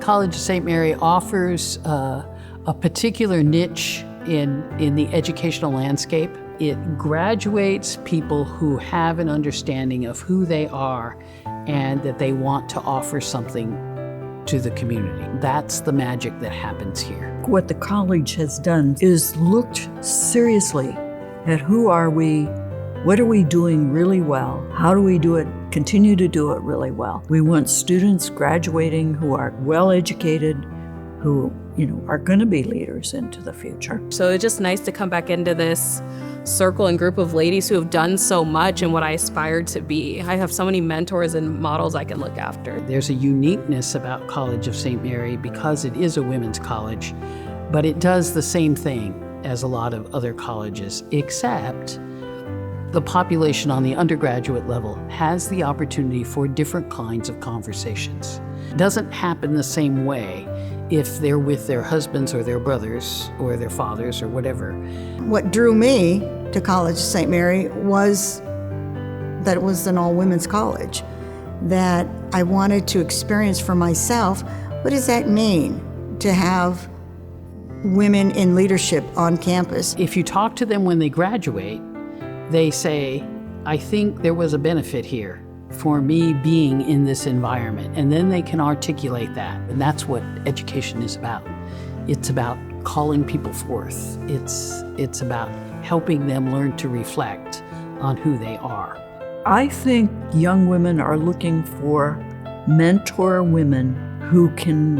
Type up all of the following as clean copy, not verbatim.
College of St. Mary offers a particular niche in the educational landscape. It graduates people who have an understanding of who they are and that they want to offer something to the community. That's the magic that happens here. What the college has done is looked seriously at who are we, what are we doing really well, how do we do it, continue to do it really well. We want students graduating who are well educated, who are going to be leaders into the future. So it's just nice to come back into this circle and group of ladies who have done so much and what I aspired to be. I have so many mentors and models I can look after. There's a uniqueness about College of St. Mary because it is a women's college, but it does the same thing as a lot of other colleges, except the population on the undergraduate level has the opportunity for different kinds of conversations. It doesn't happen the same way if they're with their husbands or their brothers or their fathers or whatever. What drew me to College of St. Mary was that it was an all-women's college, that I wanted to experience for myself, what does that mean to have women in leadership on campus? If you talk to them when they graduate, they say, I think there was a benefit here for me being in this environment. And then they can articulate that. And that's what education is about. It's about calling people forth. It's about helping them learn to reflect on who they are. I think young women are looking for mentor women who can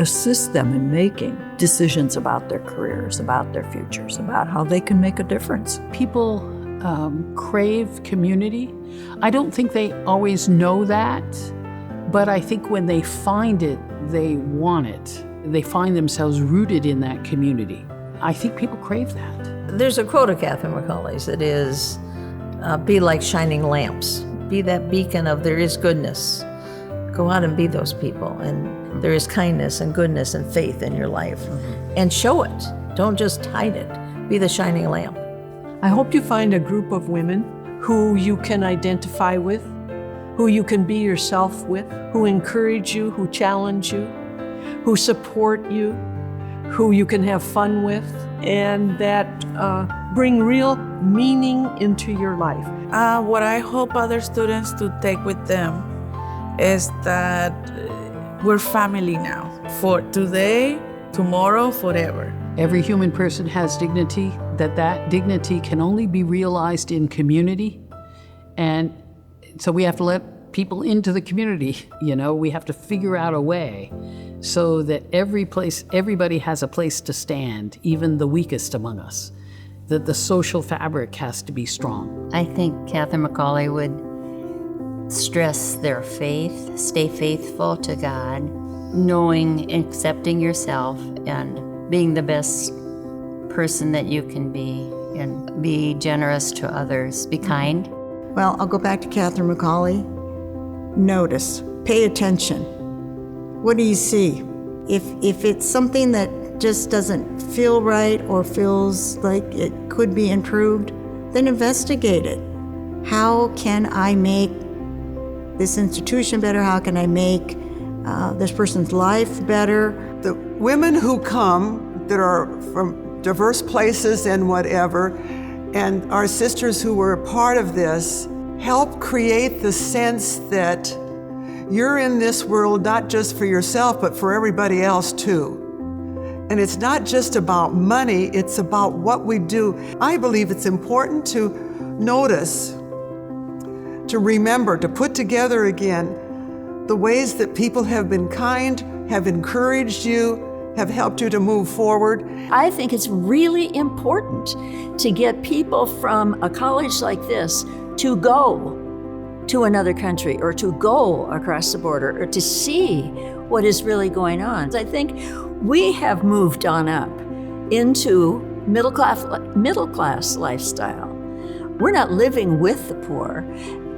assist them in making decisions about their careers, about their futures, about how they can make a difference. People crave community. I don't think they always know that, but I think when they find it, they want it. They find themselves rooted in that community. I think people crave that. There's a quote of Catherine MacAulife's that is, be like shining lamps. Be that beacon of there is goodness. Go out and be those people. And there is kindness and goodness and faith in your life. And show it. Don't just hide it. Be the shining lamp. I hope you find a group of women who you can identify with, who you can be yourself with, who encourage you, who challenge you, who support you, who you can have fun with, and that bring real meaning into your life. What I hope other students to take with them is that we're family now, for today, tomorrow, forever. Every human person has dignity, that dignity can only be realized in community. And so we have to let people into the community. We have to figure out a way so that everybody has a place to stand, even the weakest among us, that the social fabric has to be strong. I think Catherine MacAuliffe would stress their faith, stay faithful to God, knowing, accepting yourself, and being the best person that you can be, and be generous to others, be kind. Well, I'll go back to Catherine MacAuliffe. Notice, pay attention. What do you see? If it's something that just doesn't feel right or feels like it could be improved, then investigate it. How can I make this institution better? How can I make this person's life better? The women who come that are from diverse places and whatever, and our sisters who were a part of this, help create the sense that you're in this world not just for yourself, but for everybody else too. And it's not just about money, it's about what we do. I believe it's important to notice, to remember, to put together again the ways that people have been kind, have encouraged you, have helped you to move forward. I think it's really important to get people from a college like this to go to another country or to go across the border or to see what is really going on. I think we have moved on up into middle class lifestyle. We're not living with the poor,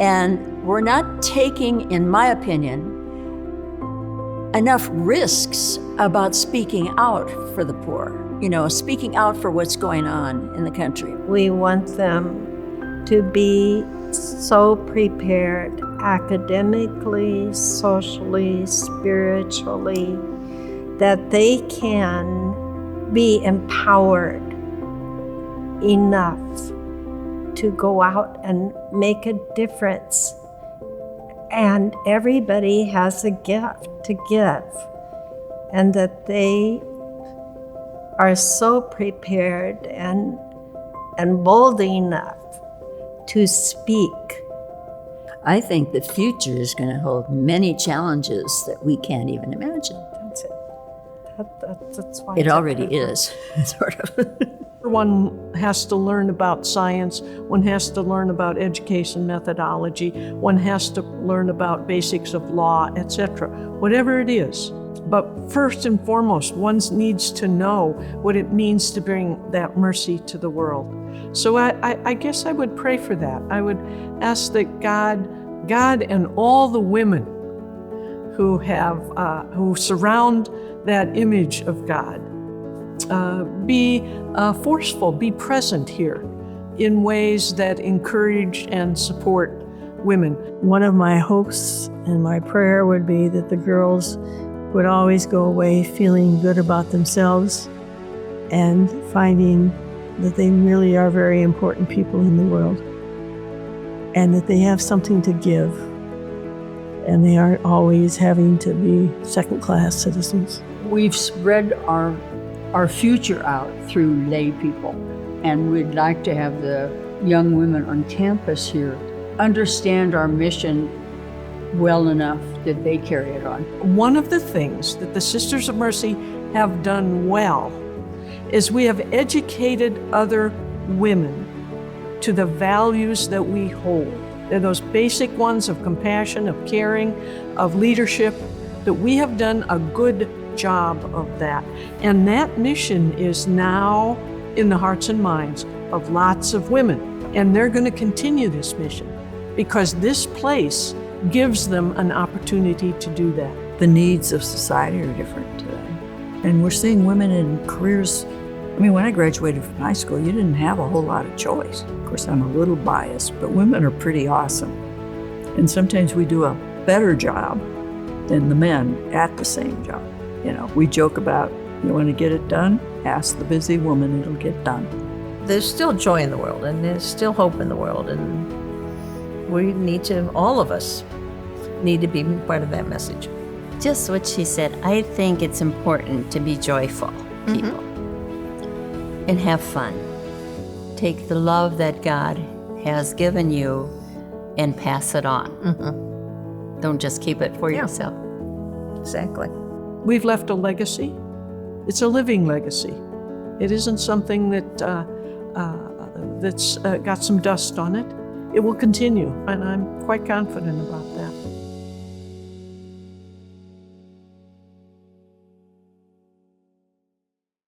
and we're not taking, in my opinion, enough risks about speaking out for the poor, speaking out for what's going on in the country. We want them to be so prepared academically, socially, spiritually, that they can be empowered enough to go out and make a difference. And everybody has a gift to give, and that they are so prepared and bold enough to speak. I think the future is going to hold many challenges that we can't even imagine. That's it. That's why It already is, sort of. One has to learn about science, one has to learn about education methodology, one has to learn about basics of law, etc. Whatever it is. But first and foremost, one needs to know what it means to bring that mercy to the world. So I guess I would pray for that. I would ask that God and all the women who surround that image of God be forceful, be present here in ways that encourage and support women. One of my hopes and my prayer would be that the girls would always go away feeling good about themselves and finding that they really are very important people in the world, and that they have something to give, and they aren't always having to be second-class citizens. We've spread our future out through lay people, and we'd like to have the young women on campus here understand our mission well enough that they carry it on. One of the things that the Sisters of Mercy have done well is we have educated other women to the values that we hold. They're those basic ones of compassion, of caring, of leadership, that we have done a good job of that. And that mission is now in the hearts and minds of lots of women. And they're going to continue this mission because this place gives them an opportunity to do that. The needs of society are different today. And we're seeing women in careers. I mean, when I graduated from high school, you didn't have a whole lot of choice. Of course, I'm a little biased, but women are pretty awesome. And sometimes we do a better job than the men at the same job. You know, we joke about, you want to get it done? Ask the busy woman, it'll get done. There's still joy in the world, and there's still hope in the world, and we need to, all of us, need to be part of that message. Just what she said, I think it's important to be joyful people and have fun. Take the love that God has given you and pass it on. Don't just keep it for yourself. Exactly. We've left a legacy. It's a living legacy. It isn't something that's got some dust on it. It will continue, and I'm quite confident about that.